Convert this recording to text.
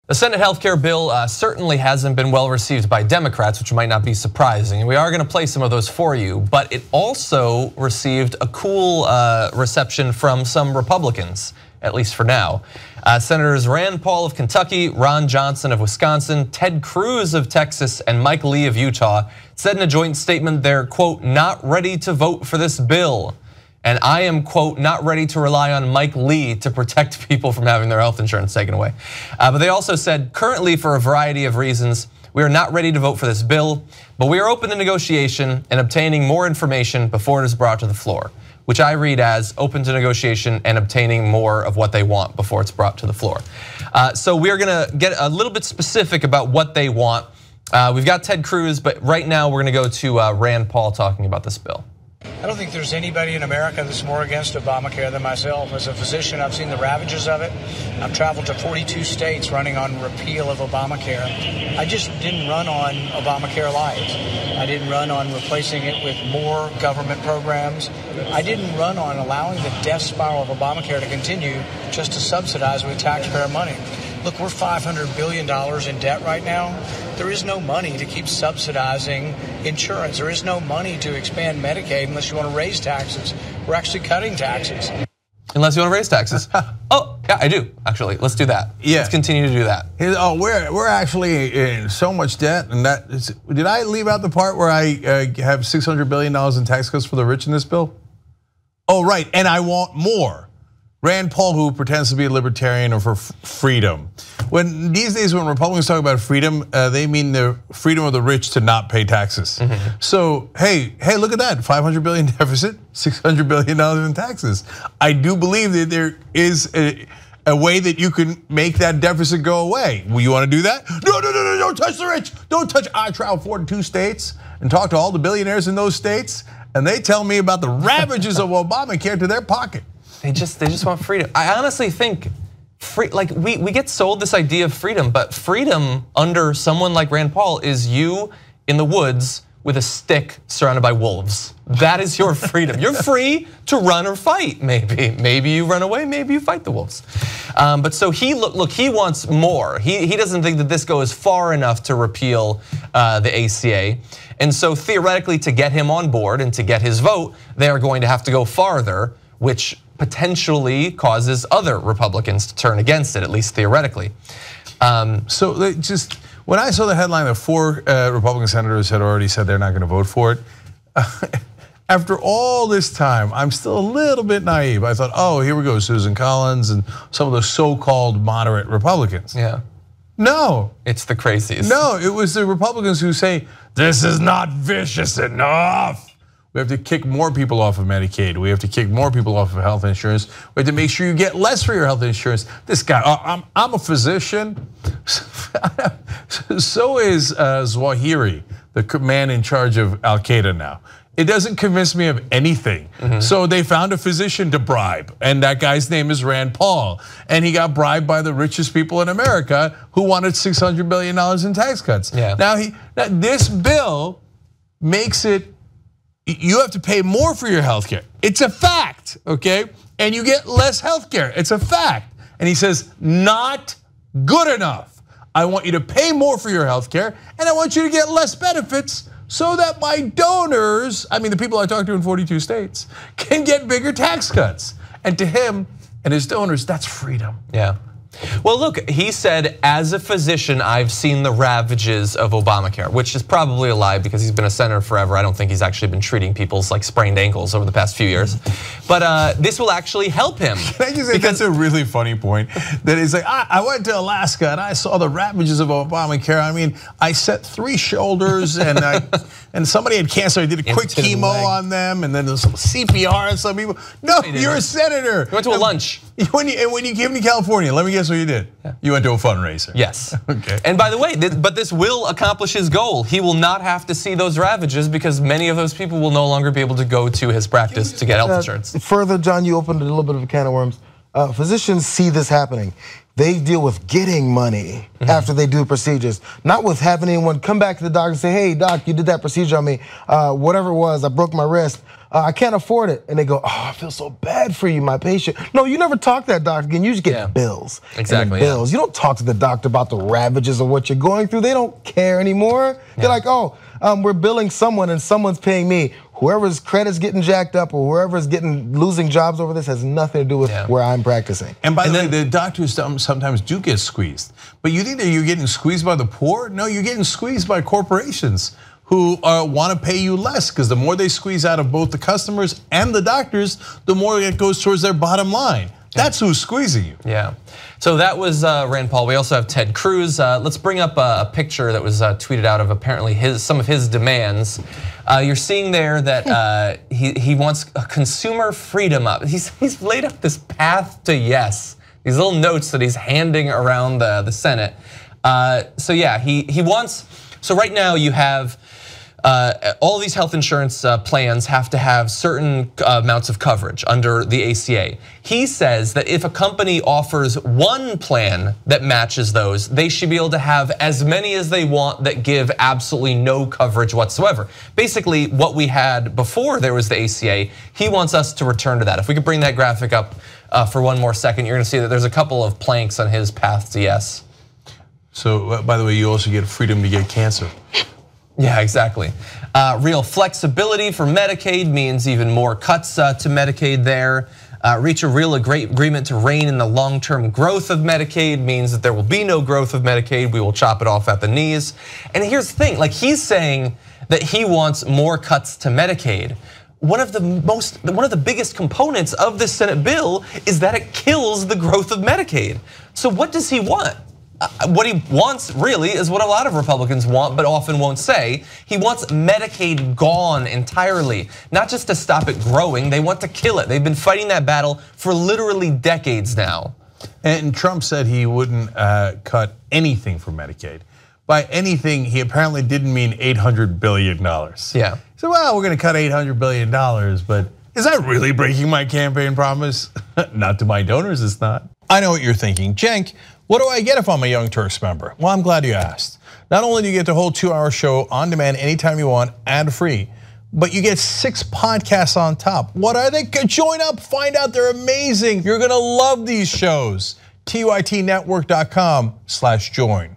The Senate healthcare bill certainly hasn't been well received by Democrats, which might not be surprising. We are going to play some of those for you, but it also received a cool reception from some Republicans, at least for now. Senators Rand Paul of Kentucky, Ron Johnson of Wisconsin, Ted Cruz of Texas, and Mike Lee of Utah said in a joint statement they're, quote, not ready to vote for this bill. And I am, quote, not ready to rely on Mike Lee to protect people from having their health insurance taken away. But they also said, currently for a variety of reasons, we are not ready to vote for this bill, but we are open to negotiation and obtaining more information before it is brought to the floor, which I read as open to negotiation and obtaining more of what they want before it's brought to the floor. So we're gonna get a little bit specific about what they want. We've got Ted Cruz, but right now we're gonna go to Rand Paul talking about this bill. I don't think there's anybody in America that's more against Obamacare than myself. As a physician, I've seen the ravages of it. I've traveled to 42 states running on repeal of Obamacare. I just didn't run on Obamacare Light. I didn't run on replacing it with more government programs. I didn't run on allowing the death spiral of Obamacare to continue just to subsidize with taxpayer money. Look, we're $500 billion in debt right now. There is no money to keep subsidizing insurance. There is no money to expand Medicaid unless you want to raise taxes. We're actually cutting taxes. Unless you want to raise taxes. Oh, yeah, I do, actually. Let's do that. Yeah. Let's continue to do that. Oh, we're actually in so much debt, and that is, did I leave out the part where I have $600 billion in tax cuts for the rich in this bill? Oh, right, and I want more. Rand Paul, who pretends to be a libertarian or for freedom. When these days, when Republicans talk about freedom, they mean the freedom of the rich to not pay taxes. So, hey, look at that, 500 billion deficit, $600 billion in taxes. I do believe that there is a way that you can make that deficit go away. Well, you want to do that? No, don't touch the rich. Don't touch. I traveled 42 states and talked to all the billionaires in those states, and they tell me about the ravages of Obamacare to their pocket. They just want freedom. I honestly think, like we get sold this idea of freedom, but freedom under someone like Rand Paul is you in the woods with a stick surrounded by wolves. That is your freedom. You're free to run or fight, maybe. Maybe you run away, maybe you fight the wolves. But so he wants more. He doesn't think that this goes far enough to repeal the ACA. And so theoretically, to get him on board and to get his vote, they are going to have to go farther, which potentially causes other Republicans to turn against it, at least theoretically. So they just, when I saw the headline that 4 Republican senators had already said they're not going to vote for it, after all this time, I'm still a little bit naive. I thought, oh, here we go, Susan Collins and some of the so-called moderate Republicans. Yeah. No. It's the crazies. No, it was the Republicans who say, this is not vicious enough. We have to kick more people off of Medicaid. We have to kick more people off of health insurance. We have to make sure you get less for your health insurance. This guy, I'm a physician. So is Zawahiri, the man in charge of Al Qaeda now. It doesn't convince me of anything. So they found a physician to bribe, and that guy's name is Rand Paul. And he got bribed by the richest people in America who wanted $600 billion in tax cuts. Yeah. Now this bill makes it, you have to pay more for your health care. It's a fact, okay? And you get less health care, it's a fact. And he says, not good enough. I want you to pay more for your health care, and I want you to get less benefits so that my donors, I mean the people I talked to in 42 states, can get bigger tax cuts. And to him and his donors, that's freedom. Yeah. Well, look, he said, as a physician, I've seen the ravages of Obamacare, which is probably a lie because he's been a senator forever. I don't think he's actually been treating people's like sprained ankles over the past few years. But this will actually help him. Can I just say that's a really funny point? That is like, I went to Alaska and I saw the ravages of Obamacare. I mean, I set 3 shoulders and somebody had cancer. I did a quick chemo on them, and then there's some CPR on some people. No, you're a senator. You went to a lunch. When you came to California, let me guess what you did. Yeah. You went to a fundraiser. Yes. Okay. And by the way, but this will accomplish his goal. He will not have to see those ravages because many of those people will no longer be able to go to his practice to get health insurance. Further, John, you opened a little bit of a can of worms. Physicians see this happening. They deal with getting money after they do procedures, not with having anyone come back to the doctor and say, hey, doc, you did that procedure on me. Whatever it was, I broke my wrist. I can't afford it. And they go, oh, I feel so bad for you, my patient. No, you never talk to that doctor again. You just get bills. Exactly. Bills. You don't talk to the doctor about the ravages of what you're going through. They don't care anymore. They're like, oh, we're billing someone and someone's paying me. Whoever's credit's getting jacked up or whoever's losing jobs over this has nothing to do with where I'm practicing. And by the way, the doctors sometimes do get squeezed. But you think that you're getting squeezed by the poor? No, you're getting squeezed by corporations who want to pay you less, because the more they squeeze out of both the customers and the doctors, the more it goes towards their bottom line. That's who's squeezing you. Yeah. So that was Rand Paul. We also have Ted Cruz. Let's bring up a picture that was tweeted out of apparently some of his demands. You're seeing there that he wants a consumer freedom up. He's laid out this path to yes. These little notes that he's handing around the Senate. So yeah, he wants. So right now you have. All these health insurance plans have to have certain amounts of coverage under the ACA. He says that if a company offers one plan that matches those, they should be able to have as many as they want that give absolutely no coverage whatsoever. Basically, what we had before there was the ACA, he wants us to return to that. If we could bring that graphic up for one more second, you're gonna see that there's a couple of planks on his path to yes. So, by the way, you also get freedom to get cancer. Yeah, exactly. Real flexibility for Medicaid means even more cuts to Medicaid there. Reach a real agreement to rein in the long-term growth of Medicaid means that there will be no growth of Medicaid. We will chop it off at the knees. And here's the thing, like he's saying that he wants more cuts to Medicaid. One of the biggest components of this Senate bill is that it kills the growth of Medicaid. So what does he want? What he wants really is what a lot of Republicans want but often won't say. He wants Medicaid gone entirely, not just to stop it growing, they want to kill it. They've been fighting that battle for literally decades now. And Trump said he wouldn't cut anything for Medicaid. By anything, he apparently didn't mean $800 billion. Yeah. He said, well, we're gonna cut $800 billion, but is that really breaking my campaign promise? Not to my donors, it's not. I know what you're thinking, Cenk. What do I get if I'm a Young Turks member? Well, I'm glad you asked. Not only do you get the whole 2-hour show on demand anytime you want, ad-free, but you get 6 podcasts on top. What are they? Join up, find out, they're amazing. You're gonna love these shows. TYTnetwork.com/join.